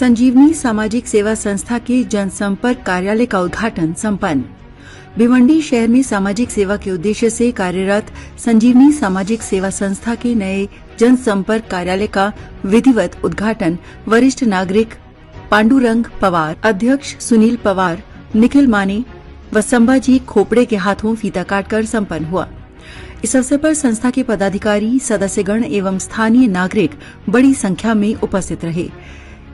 संजीवनी सामाजिक सेवा संस्था के जनसंपर्क कार्यालय का उद्घाटन संपन्न। भिवंडी शहर में सामाजिक सेवा के उद्देश्य से कार्यरत संजीवनी सामाजिक सेवा संस्था के नए जनसंपर्क कार्यालय का विधिवत उद्घाटन वरिष्ठ नागरिक पांडुरंग पवार, अध्यक्ष सुनील पवार, निखिल माने व संभाजी खोपड़े के हाथों फीता काटकर संपन्न हुआ। इस अवसर पर संस्था के पदाधिकारी, सदस्यगण एवं स्थानीय नागरिक बड़ी संख्या में उपस्थित रहे।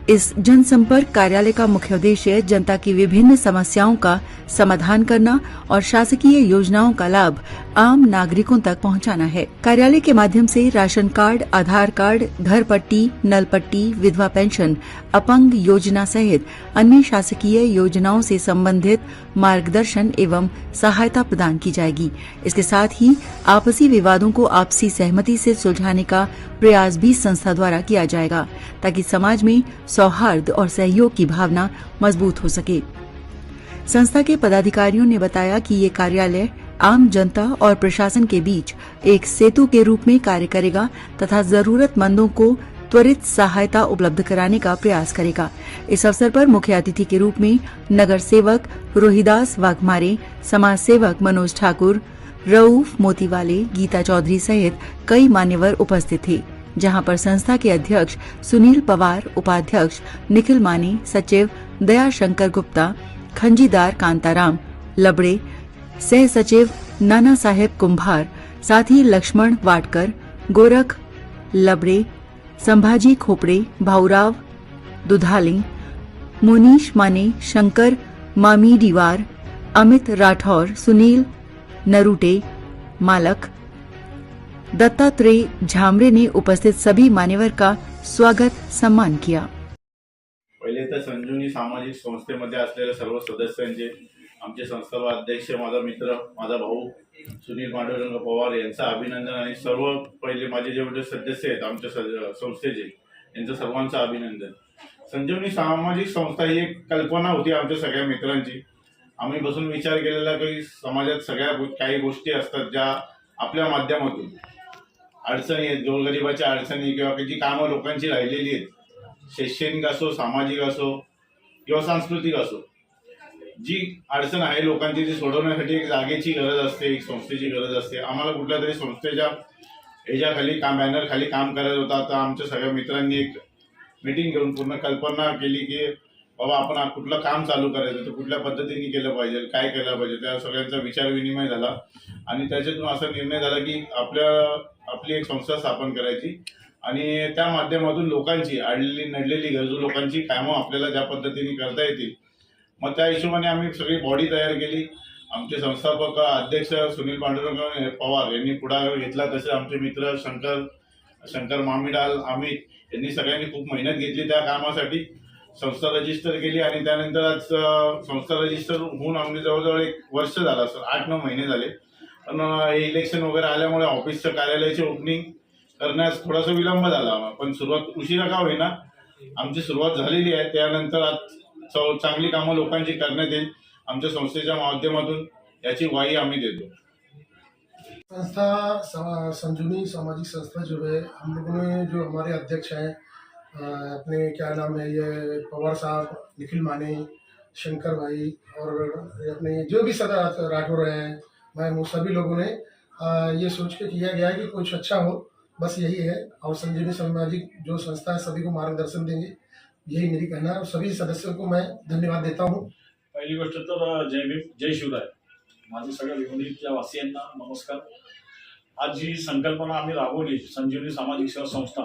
इस जनसंपर्क कार्यालय का मुख्य उद्देश्य जनता की विभिन्न समस्याओं का समाधान करना और शासकीय योजनाओं का लाभ आम नागरिकों तक पहुंचाना है। कार्यालय के माध्यम से राशन कार्ड, आधार कार्ड, घर पट्टी, नल पट्टी, विधवा पेंशन, अपंग योजना सहित अन्य शासकीय योजनाओं से संबंधित मार्गदर्शन एवं सहायता प्रदान की जाएगी। इसके साथ ही आपसी विवादों को आपसी सहमति से सुलझाने का प्रयास भी संस्था द्वारा किया जाएगा, ताकि समाज में सौहार्द और सहयोग की भावना मजबूत हो सके। संस्था के पदाधिकारियों ने बताया कि ये कार्यालय आम जनता और प्रशासन के बीच एक सेतु के रूप में कार्य करेगा तथा जरूरतमंदों को त्वरित सहायता उपलब्ध कराने का प्रयास करेगा। इस अवसर पर मुख्य अतिथि के रूप में नगर सेवक रोहिदास वाघमारे, समाज सेवक मनोज ठाकुर, रऊफ मोतीवाले, गीता चौधरी सहित कई मान्यवर उपस्थित थे, जहां पर संस्था के अध्यक्ष सुनील पवार, उपाध्यक्ष निखिल माने, सचिव दयाशंकर गुप्ता, खंजीदार कांताराम लबड़े, सह सचिव नाना साहेब कुंभार, साथ ही लक्ष्मण वाटकर, गोरख लबड़े, संभाजी खोपड़े, भाऊराव दुधाले, मोनीश माने, शंकर मामी दीवार, अमित राठौर, सुनील नरूटे मालक, दत्तात्रेय झामरे ने उपस्थित सभी मान्यवर का स्वागत सम्मान किया। पहिले तर संजीवनी सामाजिक संस्थेमध्ये असलेल्या सर्व सदस्यांचे, आमचे संस्थापक अध्यक्ष, माझा मित्र, माझा भाऊ सुनील पांडुरंग पवार यांचं अभिनंदन आणि सर्व पहिले माझे जेवढे सदस्य आहेत आमच्या संस्थेचे यांचं सर्वांचं अभिनंदन। संजीवनी सामाजिक संस्था ही एक कल्पना होती आमच्या सगळ्या मित्रांची। आम्ही बसून विचार केलेला की समाजात सगळ्या काही गोष्टी असतात ज्या आपल्या माध्यमातून अडचणी आहेत, गोरगरिबाच्या अडचणी किंवा जी कामं लोकांची राहिलेली आहेत, शैक्षणिक असो, सामाजिक असो किंवा सांस्कृतिक असो, जी अडचण आहे लोकांची ती सोडवण्यासाठी एक जागेची गरज असते, एक संस्थेची गरज असते। आम्हाला कुठल्या तरी संस्थेच्या ह्याच्याखाली बॅनर खाली काम करायचं होतं। आता आमच्या सगळ्या मित्रांनी एक मीटिंग घेऊन पूर्ण कल्पना केली की बाबा आपण कुठलं काम चालू करायचं, तर कुठल्या पद्धतीने केलं पाहिजे, काय केलं पाहिजे, त्या सगळ्यांचा विचार विनिमय झाला आणि त्याच्यातून असा निर्णय झाला की आपली एक संस्था स्थापन करायची आणि त्या माध्यमातून लोकांची अडलेली नडलेली गरजू लोकांची कामं आपल्याला ज्या पद्धतीने करता येतील, मग त्या हिशोबाने आम्ही सगळी बॉडी तयार केली। आमचे संस्थापक अध्यक्ष सुनील पांडुरंग पवार यांनी पुढाकार घेतला, तसे आमचे मित्र शंकर मामीडाल, अमित यांनी सगळ्यांनी खूप मेहनत घेतली त्या कामासाठी। संस्था रजिस्टर केली आणि त्यानंतर आज संस्था रजिस्टर होऊन आम्ही जवळजवळ 1 वर्ष झालं असेल, 8-9 महिने झाले। पण इलेक्शन वगैरे आल्यामुळे ऑफिसच्या कार्यालयाची ओपनिंग करण्यास थोडासा विलंब झाला, पण सुरुवात उशिरा का होईना आमची सुरुवात झालेली आहे। त्यानंतर आज चांगली कामं लोकांची करण्यात येईल आमच्या संस्थेच्या माध्यमातून, याची ग्वाही आम्ही देतो। संस्था संजीवनी सामाजिक संस्था जो है, हम लोगों ने जो हमारे अध्यक्ष हैं अपने क्या नाम है ये पवार साहब, निखिल माने, शंकर भाई और अपने जो भी सदा राठौर हैं, मैं वो सभी लोगों ने ये सोच के किया गया है कि कुछ अच्छा हो, बस यही है। और संजीवनी सामाजिक जो संस्था है सभी को मार्गदर्शन देंगे, यही मेरी कहना है। और सभी सदस्यों को मैं धन्यवाद देता हूँ। पहिली गोष्ट तर जय भीम, जय शिवराय। माझे सगळ्या भिवंडीतल्या वासियांना नमस्कार। आज जी संकल्पना आम्ही राबवली संजीवनी सामाजिक सेवा संस्था,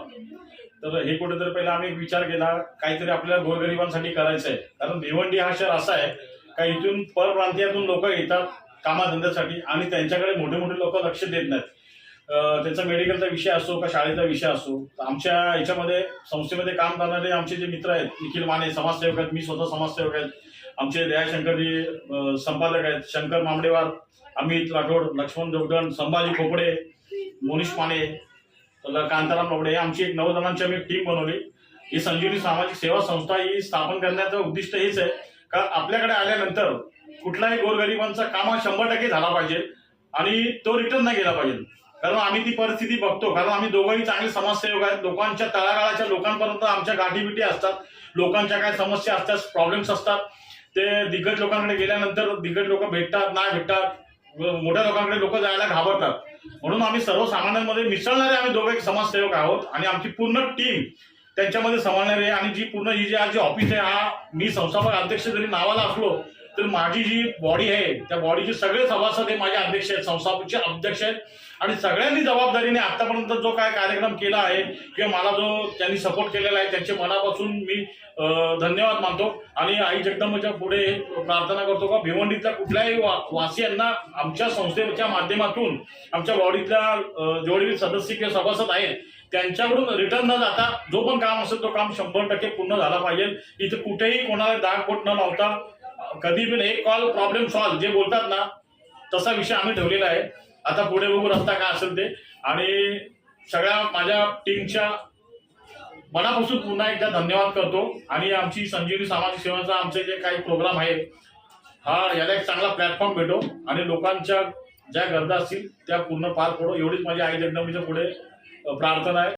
तर हे कुठेतरी पहिला आम्ही विचार केला काहीतरी आपल्याला गोरगरिबांसाठी करायचं आहे, कारण भिवंडी हा शहर असा आहे का इथून परप्रांतीयातून लोक येतात कामाधंद्यासाठी आणि त्यांच्याकडे मोठे मोठे लोक लक्ष देत नाहीत। त्यांचा मेडिकलचा विषय असो का शाळेचा विषय असो, आमच्या याच्यामध्ये संस्थेमध्ये काम करणारे आमचे जे मित्र आहेत, निखिल माने समाजसेवक आहेत, मी स्वतः समाजसेवक आहेत, आमचे दयाशंकरजी संपादक आहेत, शंकर मामडेवार, अमित राठोड, लक्ष्मण जोगदंड, संभाजी खोपडे, मोनीश माने, कांताराम लबडे, आमची एक 9 जणांची आम्ही टीम बनवली। ही संजीवनी सामाजिक सेवा संस्था ही स्थापन करण्याचं उद्दिष्ट हेच आहे का आपल्याकडे आल्यानंतर कुठलाही गोरगरिबांचा काम 100% झाला पाहिजे आणि तो रिटर्न नाही गेला पाहिजे। कारण आम्ही ती परिस्थिती बघतो, कारण आम्ही दोघंही चांगले समाजसेवक आहेत. लोकांच्या तळागाळाच्या लोकांपर्यंत आमच्या गाठीबिटी असतात, लोकांच्या काय समस्या असतात, प्रॉब्लेम्स असतात, ते दिग्गज लोकांकडे गेल्यानंतर दिग्गज लोक भेटतात नाही भेटतात, मोठ्या लोकांकडे लोक जायला घाबरतात. म्हणून आम्ही सर्वसामान्यांमध्ये मिसळणारे आम्ही दोघे समाजसेवक आहोत आणि आमची पूर्ण टीम त्यांच्यामध्ये सांभाळणारी आहे. आणि जी पूर्ण ही जी ऑफिस आहे, हा मी संस्थापक अध्यक्ष जरी नावाला असलो तर माझी जी बॉडी आहे त्या बॉडीचे सगळे सभासद हे माझे अध्यक्ष आहेत, संस्थापकचे अध्यक्ष आहेत. आणि सगळ्यांनी जबाबदारीने आतापर्यंत जो काय कार्यक्रम केला आहे किंवा मला जो त्यांनी सपोर्ट केलेला आहे त्यांच्या मनापासून मी धन्यवाद मानतो. आणि आई जगदंबेच्या पुढे प्रार्थना करतो का भिवंडीतल्या कुठल्याही वासियांना आमच्या संस्थेच्या माध्यमातून आमच्या बॉडीतल्या जेवढे सदस्य किंवा सभासद आहेत त्यांच्याकडून रिटर्न न जाता जो पण काम असेल तो काम 100% पूर्ण झाला पाहिजे. इथे कुठेही कोणाला दागपोट न लावता कधी पण एक कॉल प्रॉब्लेम सॉल्व जे बोलतात ना तसा विषय आम्ही ठेवलेला आहे. आता पुढे बघू रस्ता काय असेल ते. आणि सगळ्या माझ्या टीमच्या मनापासून पुन्हा एकदा धन्यवाद करतो. आणि आमची संजीवनी सामाजिक सेवाचा आमचे जे काही प्रोग्राम आहे याला एक चांगला प्लॅटफॉर्म भेटो आणि लोकांच्या ज्या गरजा असतील त्या पूर्ण पार पडो एवढीच माझी आई जगदंबेच्या पुढे प्रार्थना आहे.